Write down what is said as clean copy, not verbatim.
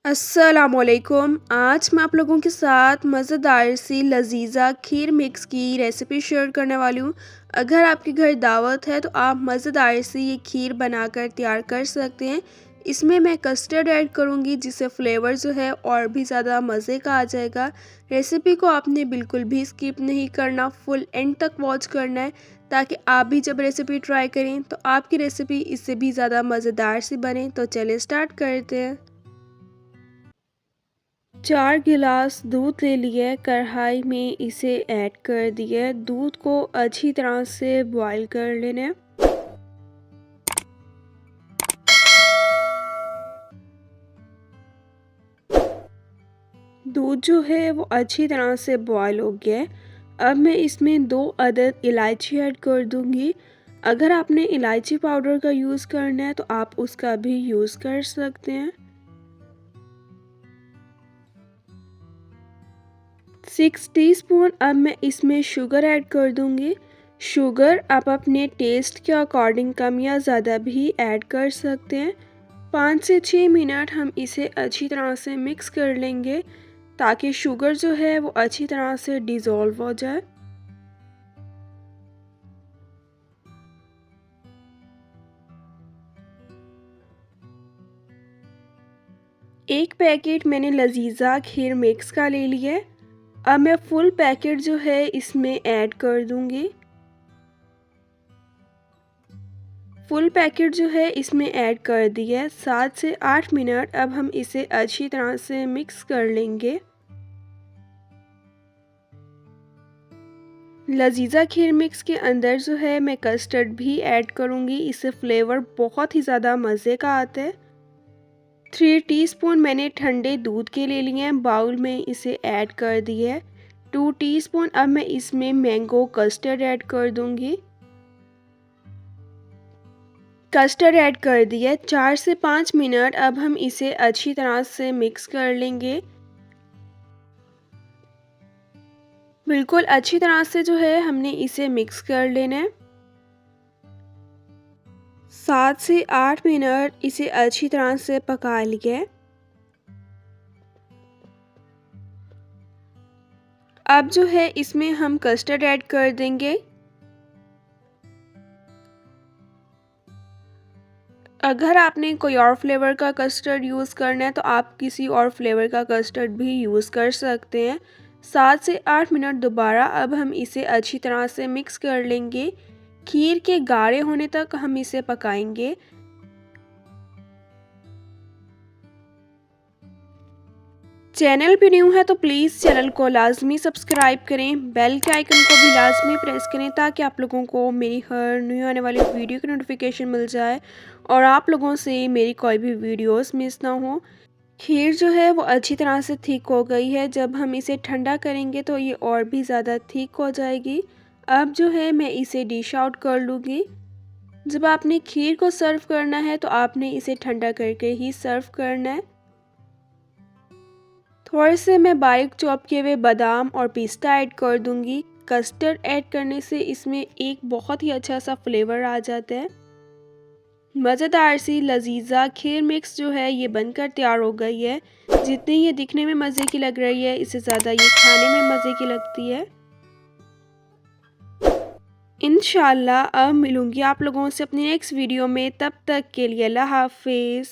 अस्सलामुअलैकुम। आज मैं आप लोगों के साथ मज़ेदार सी लजीज़ा खीर मिक्स की रेसिपी शेयर करने वाली हूँ। अगर आपके घर दावत है तो आप मज़ेदार सी ये खीर बनाकर तैयार कर सकते हैं। इसमें मैं कस्टर्ड ऐड करूँगी जिससे फ्लेवर जो है और भी ज़्यादा मज़े का आ जाएगा। रेसिपी को आपने बिल्कुल भी स्किप नहीं करना, फुल एंड तक वॉच करना है ताकि आप भी जब रेसिपी ट्राई करें तो आपकी रेसिपी इससे भी ज़्यादा मज़ेदार सी बने। तो चलिए स्टार्ट करते हैं। 4 गिलास दूध ले लिए, कढ़ाई में इसे ऐड कर दिए। दूध को अच्छी तरह से बॉईल कर लेना है। दूध जो है वो अच्छी तरह से बॉईल हो गया है। अब मैं इसमें 2 अदद इलायची ऐड कर दूंगी। अगर आपने इलायची पाउडर का यूज़ करना है तो आप उसका भी यूज़ कर सकते हैं। 6 टीस्पून अब मैं इसमें शुगर ऐड कर दूंगी। शुगर आप अपने टेस्ट के अकॉर्डिंग कम या ज़्यादा भी ऐड कर सकते हैं। 5 से 6 मिनट हम इसे अच्छी तरह से मिक्स कर लेंगे ताकि शुगर जो है वो अच्छी तरह से डिज़ोल्व हो जाए। एक पैकेट मैंने लजीज़ा खीर मिक्स का ले लिया है। अब मैं फुल पैकेट जो है इसमें ऐड कर दूंगी। फुल पैकेट जो है इसमें ऐड कर दिया है। 7 से 8 मिनट अब हम इसे अच्छी तरह से मिक्स कर लेंगे। लजीज़ा खीर मिक्स के अंदर जो है मैं कस्टर्ड भी ऐड करूँगी। इससे फ्लेवर बहुत ही ज़्यादा मज़े का आता है। 3 टीस्पून मैंने ठंडे दूध के ले लिए हैं, बाउल में इसे ऐड कर दिया है। 2 टीस्पून अब मैं इसमें मैंगो कस्टर्ड ऐड कर दूँगी। कस्टर्ड ऐड कर दिया। 4 से 5 मिनट अब हम इसे अच्छी तरह से मिक्स कर लेंगे। बिल्कुल अच्छी तरह से जो है हमने इसे मिक्स कर लेना है। 7 से 8 मिनट इसे अच्छी तरह से पका लिया। अब जो है इसमें हम कस्टर्ड ऐड कर देंगे। अगर आपने कोई और फ्लेवर का कस्टर्ड यूज़ करना है तो आप किसी और फ्लेवर का कस्टर्ड भी यूज़ कर सकते हैं। 7 से 8 मिनट दोबारा अब हम इसे अच्छी तरह से मिक्स कर लेंगे। खीर के गाढ़े होने तक हम इसे पकाएंगे। चैनल पे न्यू है तो प्लीज़ चैनल को लाजमी सब्सक्राइब करें, बेल के आइकन को भी लाजमी प्रेस करें ताकि आप लोगों को मेरी हर न्यू आने वाली वीडियो की नोटिफिकेशन मिल जाए और आप लोगों से मेरी कोई भी वीडियोस मिस ना हो। खीर जो है वो अच्छी तरह से थिक हो गई है। जब हम इसे ठंडा करेंगे तो ये और भी ज़्यादा थिक हो जाएगी। अब जो है मैं इसे डिश आउट कर लूँगी। जब आपने खीर को सर्व करना है तो आपने इसे ठंडा करके ही सर्व करना है। थोड़े से मैं बारीक चॉप किए हुए बादाम और पिस्ता ऐड कर दूंगी। कस्टर्ड ऐड करने से इसमें एक बहुत ही अच्छा सा फ्लेवर आ जाता है। मज़ेदार सी लजीज़ा खीर मिक्स जो है ये बनकर तैयार हो गई है। जितनी ये दिखने में मज़े की लग रही है इससे ज़्यादा ये खाने में मज़े की लगती है। इंशाल्लाह अब मिलूंगी आप लोगों से अपनी नेक्स्ट वीडियो में। तब तक के लिए अल्लाह हाफिज़।